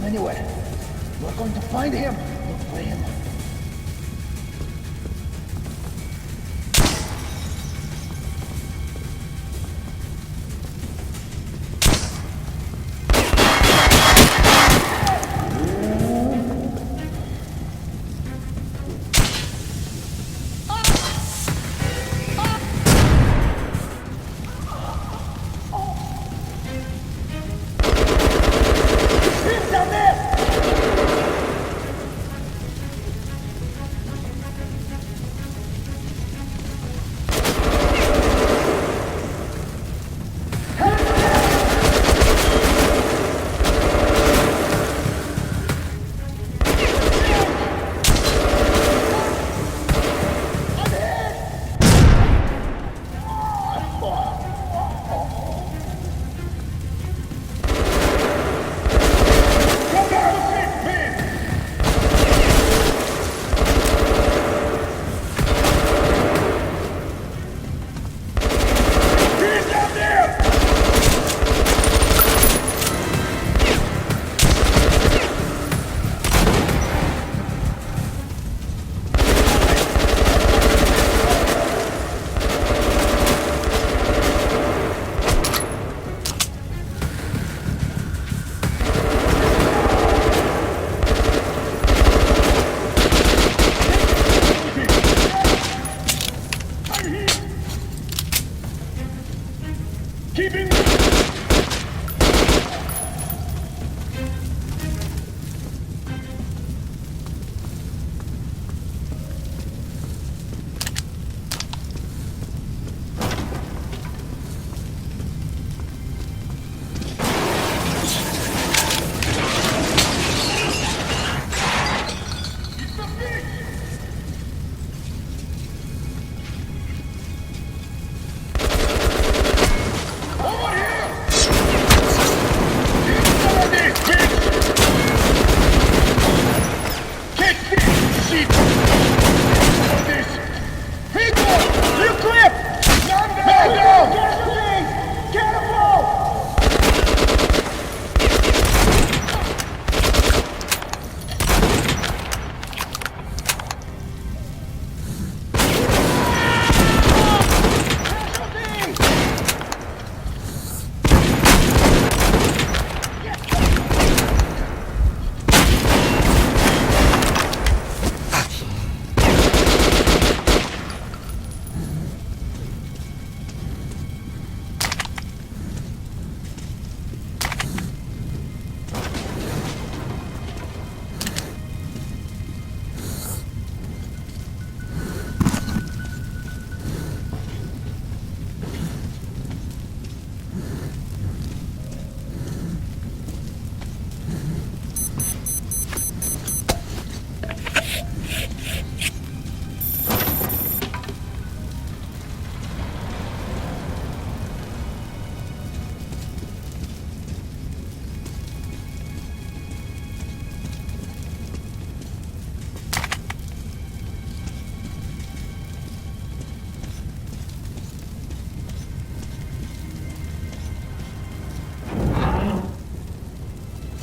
Anywhere. We're going to find him. Look for him.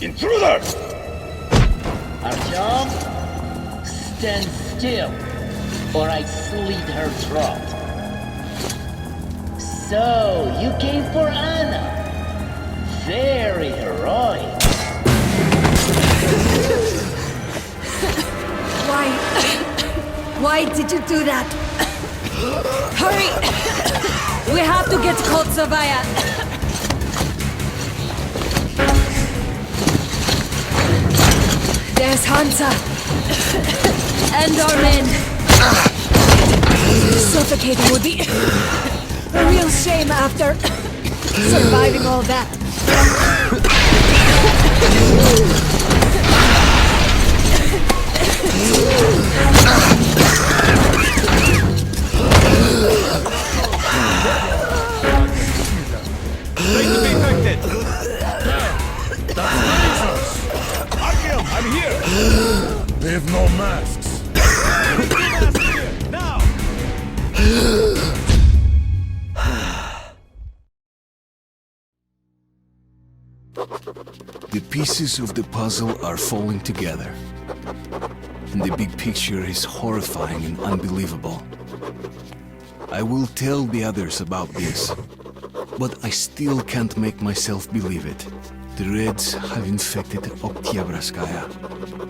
Intruders! Artyom, stand still, or I slit her throat. So, you came for Anna. Very heroic. Why did you do that? Hurry! We have to get Kotsovaya. There's Hansa and our men. Suffocating would be a real shame after surviving all that. I'm here! They have no masks. Now! The pieces of the puzzle are falling together. And the big picture is horrifying and unbelievable. I will tell the others about this, but I still can't make myself believe it. The Reds have infected Oktyabrskaya,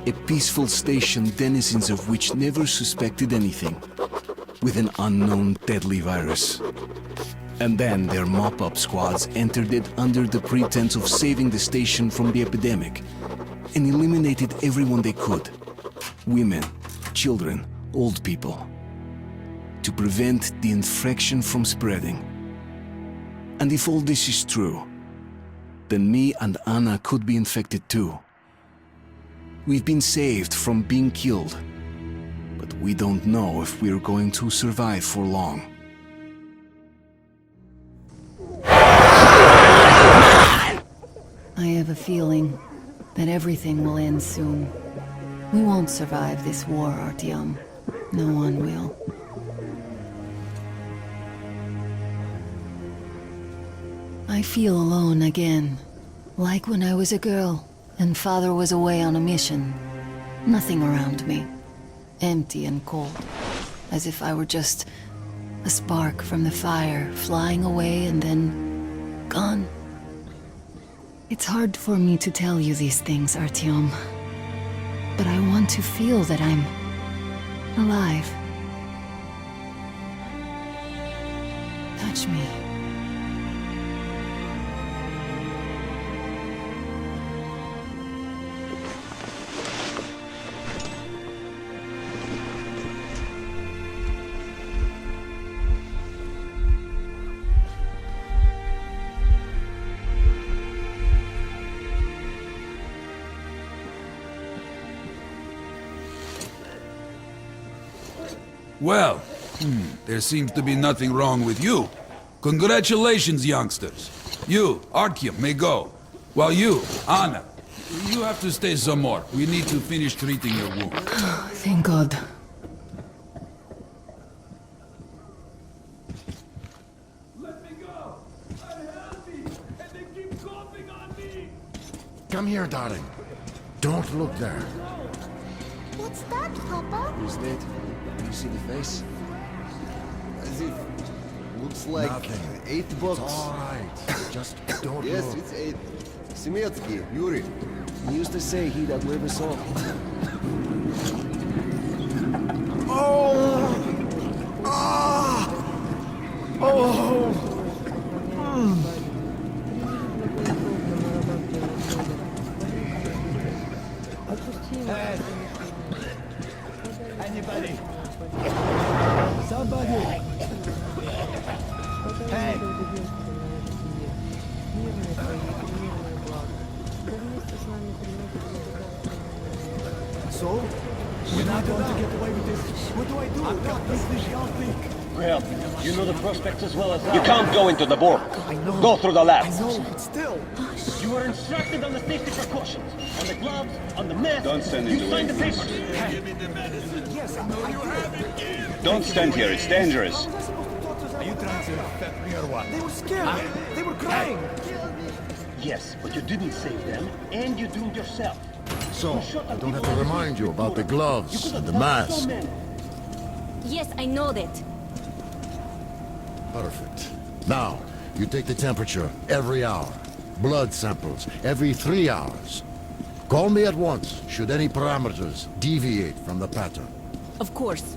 a peaceful station denizens of which never suspected anything, with an unknown deadly virus. And then their mop-up squads entered it under the pretense of saving the station from the epidemic, and eliminated everyone they could. Women, children, old people. To prevent the infection from spreading. And if all this is true, then me and Anna could be infected too. We've been saved from being killed, but we don't know if we're going to survive for long. I have a feeling that everything will end soon. We won't survive this war, Artyom. No one will. I feel alone again, like when I was a girl and father was away on a mission. Nothing around me, empty and cold, as if I were just a spark from the fire, flying away and then gone. It's hard for me to tell you these things, Artyom, but I want to feel that I'm alive. Touch me. Well, there seems to be nothing wrong with you. Congratulations, youngsters. You, Artyom, may go. While you, Anna, you have to stay some more. We need to finish treating your wound. Thank God. Let me go! I'm healthy, and they keep coughing on me! Come here, darling. Don't look there. What's that, Papa? Who's dead? You see the face? As if... Looks like... Nothing. 8 bucks. It's all right. Just don't Yes, look. it's 8. Semetsky, Yuri. He used to say he that live us all. Oh! Ah! Oh! Anybody? Somebody! Hey! So? We're not going to get away with this. What do I do? I've got this young thing. Well, you know the prospects as well as I. You can't go into the board. I know. Go through the labs. I know, but still. You were instructed on the safety precautions, on the gloves, on the mask. Don't stand in you the signed way. the papers. Yes, I know you have it. Don't stand here, it's dangerous. Are you trying to infect me or what? They were scared. They were crying. Yes, but you didn't save them, and you doomed yourself. So, You shot I at don't have people to on the remind street you about the before. You gloves could have and the lost so mask. many. Yes, I know that. Perfect. Now, you take the temperature every hour. Blood samples every 3 hours. Call me at once should any parameters deviate from the pattern. Of course.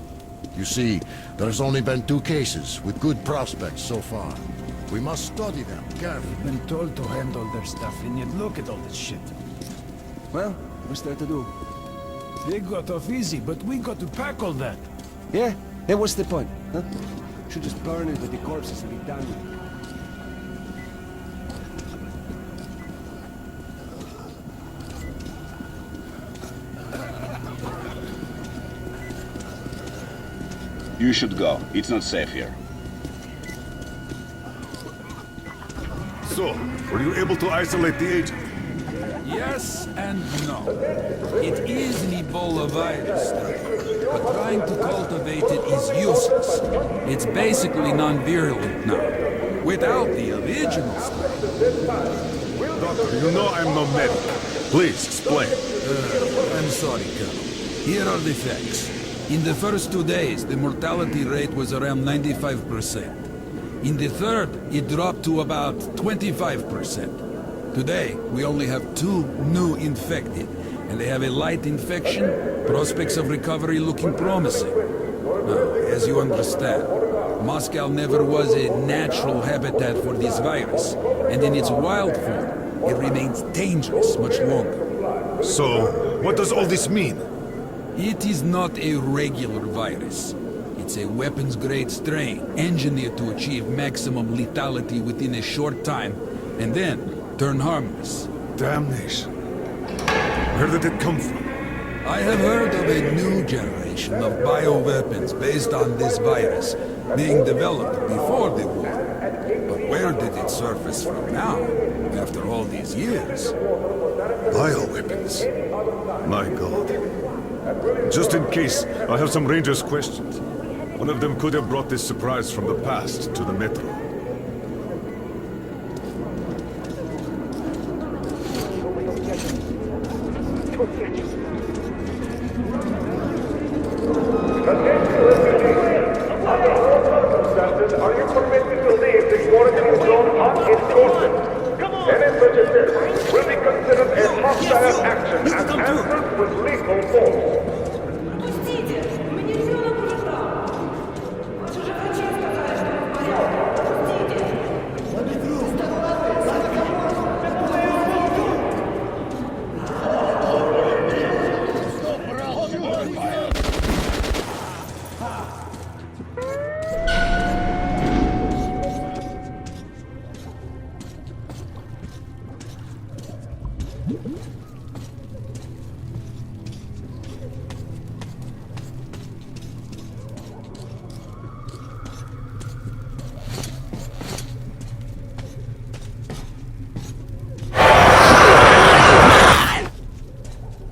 You see, there's only been 2 cases with good prospects so far. We must study them carefully. Been told to handle their stuff, and yet look at all this shit. Well, what's there to do? They got off easy, but we got to pack all that. Yeah, Hey, what's the point, huh? Should just burn it with the corpses and be done with it. You should go. It's not safe here. So, were you able to isolate the agent? Yes and no. It is an Ebola virus strain, but trying to cultivate it is useless. It's basically non-virulent now, without the original strain. Doctor, you know I'm no medic. Please, explain. I'm sorry, Colonel. Here are the facts. In the first 2 days, the mortality rate was around 95%. In the third, it dropped to about 25%. Today, we only have 2 new infected, and they have a light infection, prospects of recovery looking promising. Now, as you understand, Moscow never was a natural habitat for this virus, and in its wild form, it remains dangerous much longer. So, what does all this mean? It is not a regular virus. It's a weapons-grade strain, engineered to achieve maximum lethality within a short time, and then turn harmless. Damnation. Where did it come from? I have heard of a new generation of bioweapons based on this virus, being developed before the war. But where did it surface from now, after all these years? Bioweapons. My God. Just in case, I have some Rangers' questions. One of them could have brought this surprise from the past to the Metro. Are you permitted to leave the quarantine zone unescorted? Any such attempt will be considered a hostile action and answered with lethal force.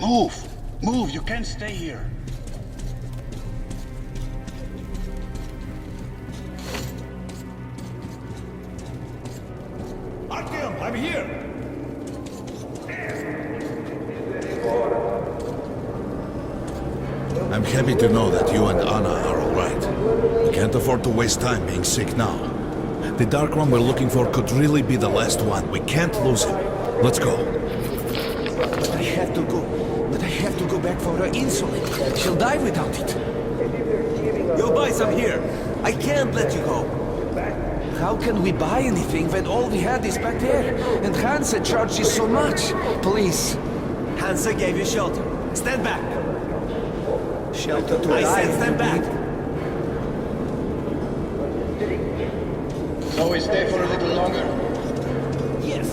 Move! Move! You can't stay here. Artyom, I'm here! I'm happy to know that you and Anna are all right. We can't afford to waste time being sick now. The Dark One we're looking for could really be the last one. We can't lose him. Let's go. But I have to go. But I have to go back for her insulin. She'll die without it. You'll buy some here. I can't let you go. How can we buy anything when all we had is back there? And Hansa charges so much. Please. Hansa gave you shelter. Stand back. Shelter to I die. said stand back. So we stay for a little longer.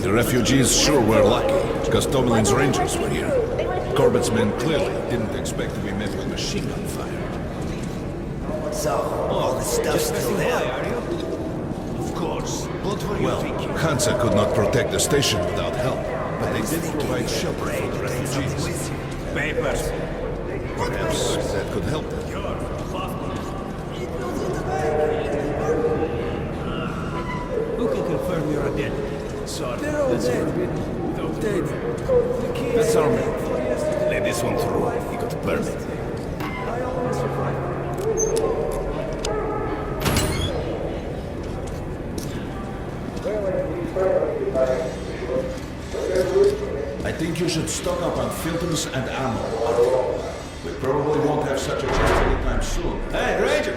The refugees sure were lucky. Gostomelin's Rangers were here. Corbett's men clearly didn't expect to be met with machine gun fire. So, all the stuff's still there. Are you? Of course. What were you Well, thinking? Hansa could not protect the station without help, but they did provide shelter for the refugees. Papers. Perhaps that could help them. Who can confirm your identity? Sorry. They're all dead. Dead. That's our man. Let this one through. He got a permit. I think you should stock up on filters and ammo. We probably won't have such a chance anytime soon. Hey, Ranger!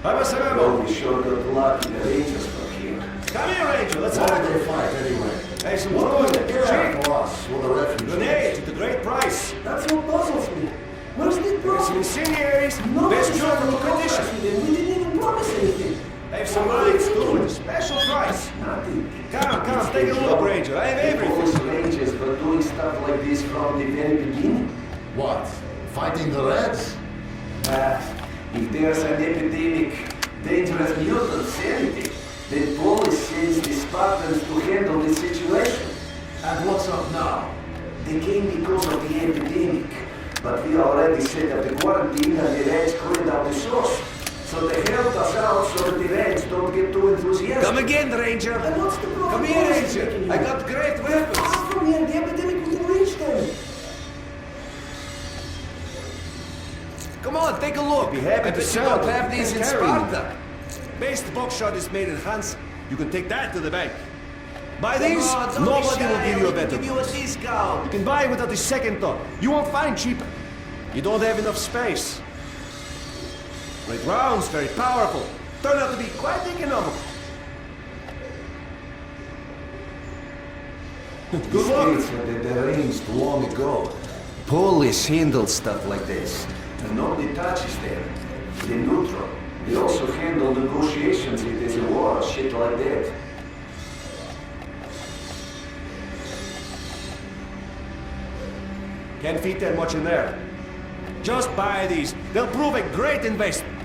Have us a memo. We sure got lucky the Rangers were here. Come here, Ranger. Let's Why have did they fight anyway? Hey, some more in there. Cheap. For us, for the refugees. Grenades at a great price. That's what puzzles me. Where's the Some incendiaries. Best job in condition. take a look, Ranger. I have everything. Rangers were doing stuff like this from the very beginning. What? Fighting the Reds? If there's an epidemic, dangerous mutants, anything, then police sends the Spartans to handle the situation. And what's up now? They came because of the epidemic, but we already set up the quarantine and the Reds cleaned out the source. So they helped us out so that the Reds don't get too enthusiastic. Come again, Ranger. And what's the problem? Come here, Ranger. I got great weapons. Far from here, the epidemic will reach them. Come on, take a look. Be happy to sell. Have these in Carry. Sparta. Best buckshot is made in France. You can take that to the bank. Buy these, nobody will give you a better. Give you a discount. You can buy without a second thought. You won't find cheaper. You don't have enough space. Great rounds, very powerful. Turn out to be quite economical. Good luck. States were deranged long ago. Police handle stuff like this, and nobody touches them. They're neutral. They also handle negotiations if there's a war, shit like that. Can't fit that much in there. Just buy these. They'll prove a great investment.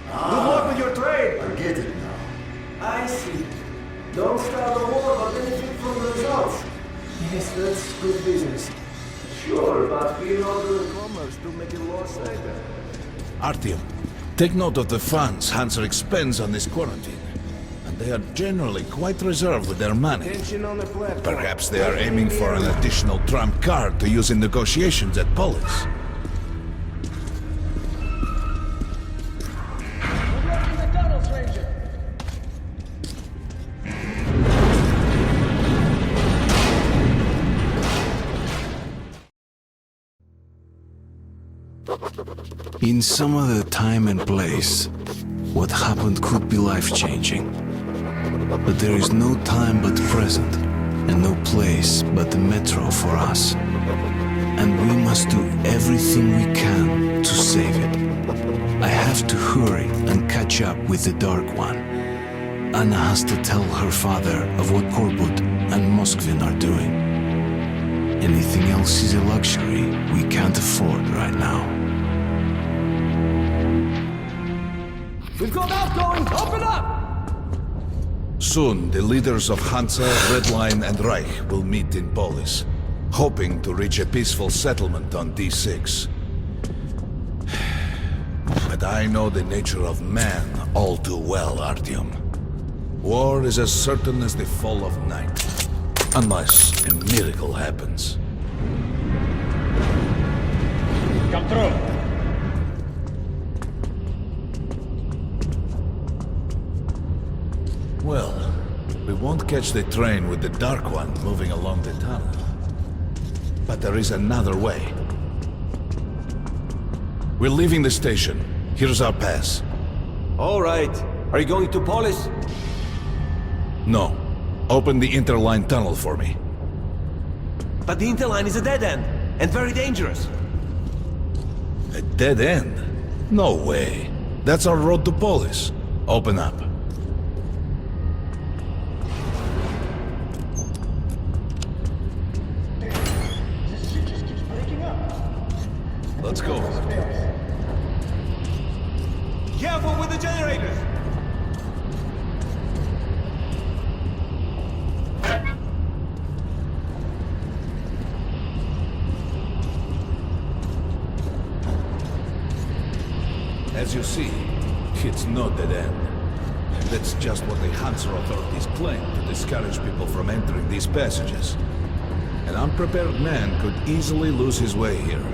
Good luck with your trade. I get it now. I see. Don't start a war, but benefit from the results. Yes, that's good business. Sure, but we're not doing commerce to make a loss either. Artyom, take note of the funds Hanser expends on this quarantine. And they are generally quite reserved with their money. Tension on the platform. Perhaps they are aiming for an additional trump card to use in negotiations at Polis. In some other time and place, what happened could be life-changing. But there is no time but present, and no place but the metro for us. And we must do everything we can to save it. I have to hurry and catch up with the Dark One. Anna has to tell her father of what Korbut and Moskvin are doing. Anything else is a luxury we can't afford right now. We've got outgoing! Open up! Soon, the leaders of Hansa, Red Line, and Reich will meet in Polis, hoping to reach a peaceful settlement on D6. But I know the nature of man all too well, Artyom. War is as certain as the fall of night, unless a miracle happens. Come through. Well, we won't catch the train with the Dark One moving along the tunnel. But there is another way. We're leaving the station. Here's our pass. All right. Are you going to Polis? No. Open the Interline tunnel for me. But the Interline is a dead end, and very dangerous. A dead end? No way. That's our road to Polis. Open up. Let's go. Careful with the generators! As you see, it's no dead end. That's just what the Hansa authorities claim to discourage people from entering these passages. An unprepared man could easily lose his way here,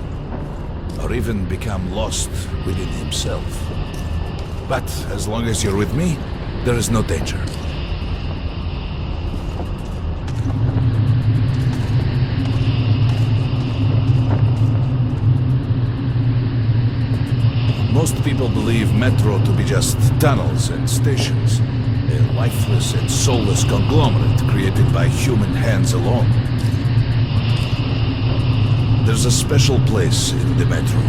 or even become lost within himself. But as long as you're with me, there is no danger. Most people believe metro to be just tunnels and stations, a lifeless and soulless conglomerate created by human hands alone. There's a special place in the metro.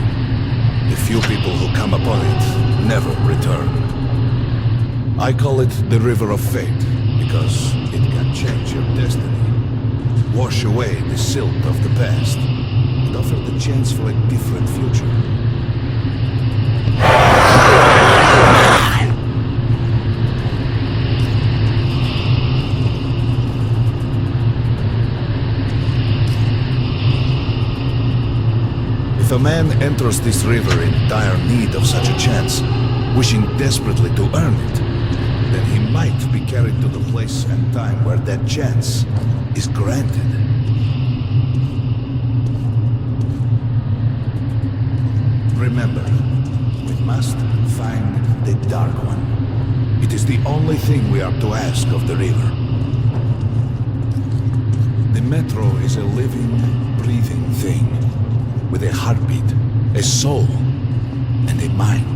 The few people who come upon it never return. I call it the River of Fate, because it can change your destiny. Wash away the silt of the past, and offer the chance for a different future. If a man enters this river in dire need of such a chance, wishing desperately to earn it, then he might be carried to the place and time where that chance is granted. Remember, we must find the Dark One. It is the only thing we are to ask of the river. The Metro is a living, breathing thing, with a heartbeat, a soul, and a mind.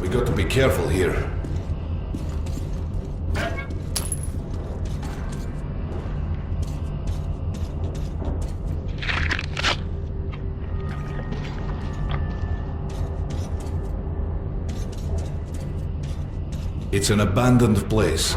We got to be careful here. It's an abandoned place.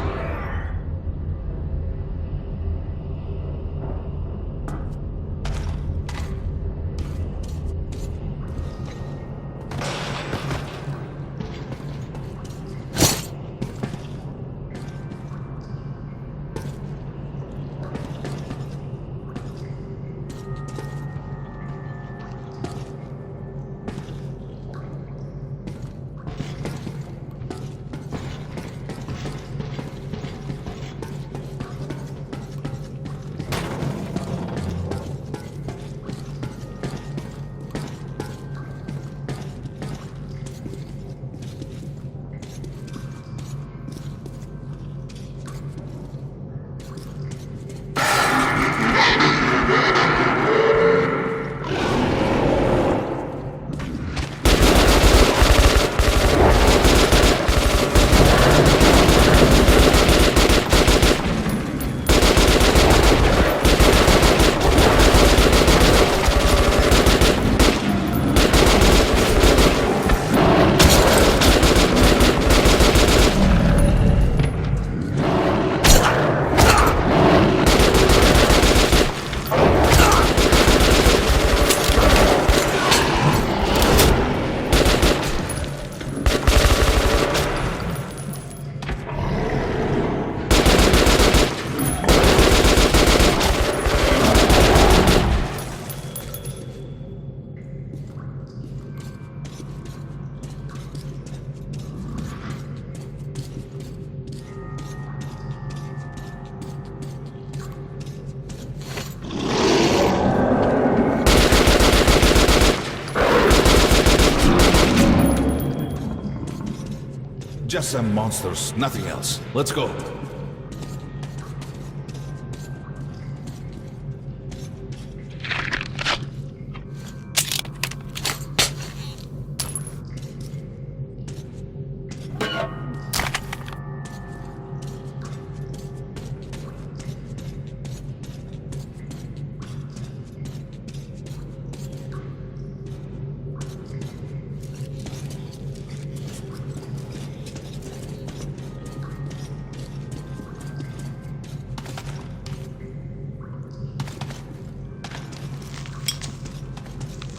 Just some monsters, nothing else. Let's go.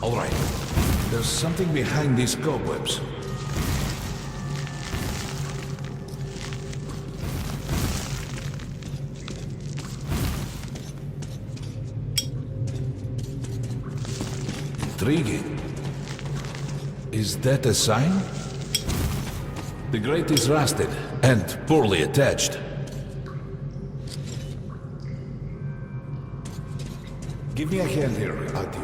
All right. There's something behind these cobwebs. Intriguing. Is that a sign? The grate is rusted and poorly attached. Give me a hand here, Ati.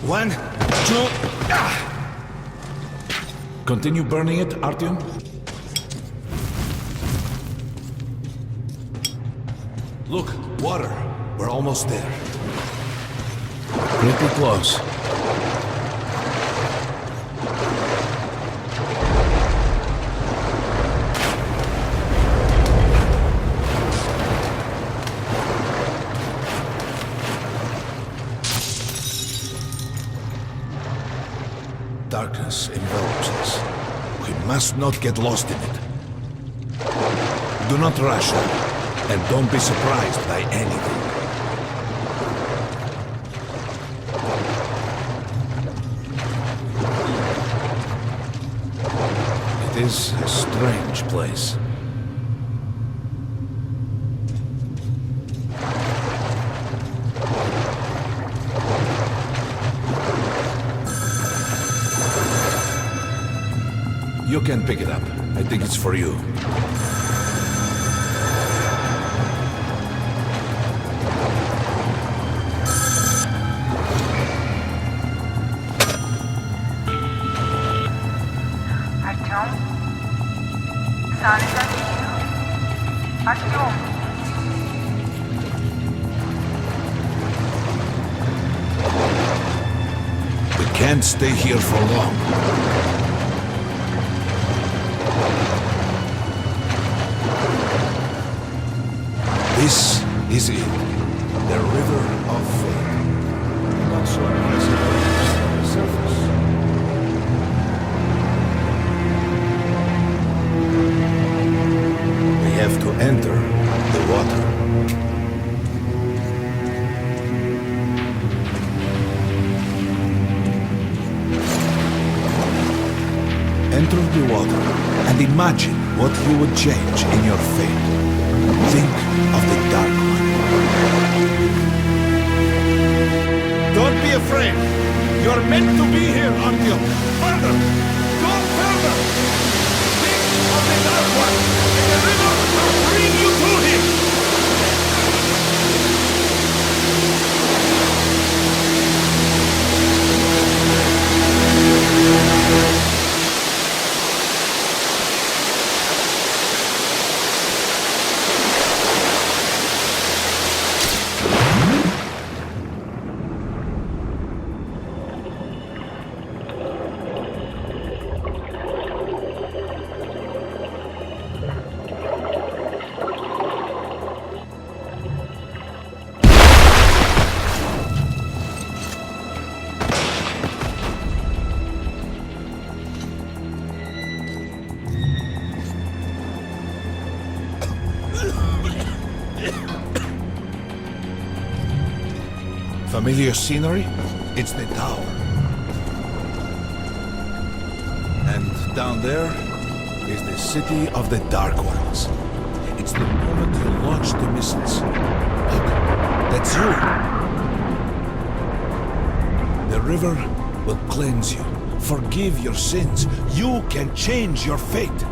One, two... Continue burning it, Artyom? Look, water. We're almost there. Pretty close. Darkness envelops us. We must not get lost in it. Do not rush them, and don't be surprised by anything. It is a strange place. You can pick it up. I think it's for you. Artyom? Sadece Artyom. We can't stay here for long. This is it. The River of Fate. Not so impressive on the surface. We have to enter the water. Enter the water and imagine what you would change in your fate. Think of the Dark One. Don't be afraid. You're meant to be here, Artyom. Further! Go further! Think of the Dark One, and the river will bring you to him! Familiar scenery? It's the tower. And down there is the city of the Dark Ones. It's the moment you launch the missiles. Look, that's you. The river will cleanse you, forgive your sins. You can change your fate.